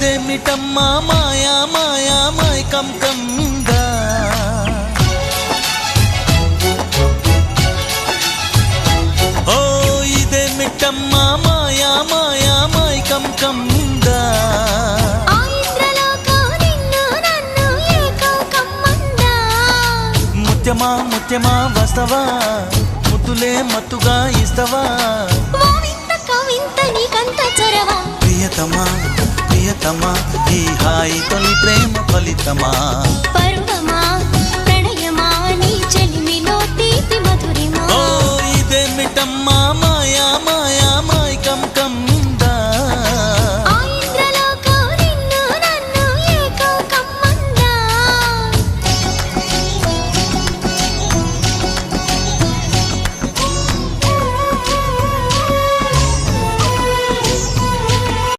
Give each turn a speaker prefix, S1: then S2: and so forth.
S1: ఇదేమిటమ్మా మాయా మాయా మైకం కమ్మిందా ఓ ఇదేమిటమ్మా మాయా మాయా మైకం కమ్మిందా ముత్యమా ముత్యమా వస్తవా ముద్దులే మత్తుగా ఇస్తవా ప్రియతమా ప్రియతమా ఈ హాయి తొలి ప్రేమ ఫలితమా
S2: పరువమా ప్రణయమా నీ చెలిమిలో తీపి మధురిమా
S1: ఓ ఇదేమిటమ్మా మాయా మాయా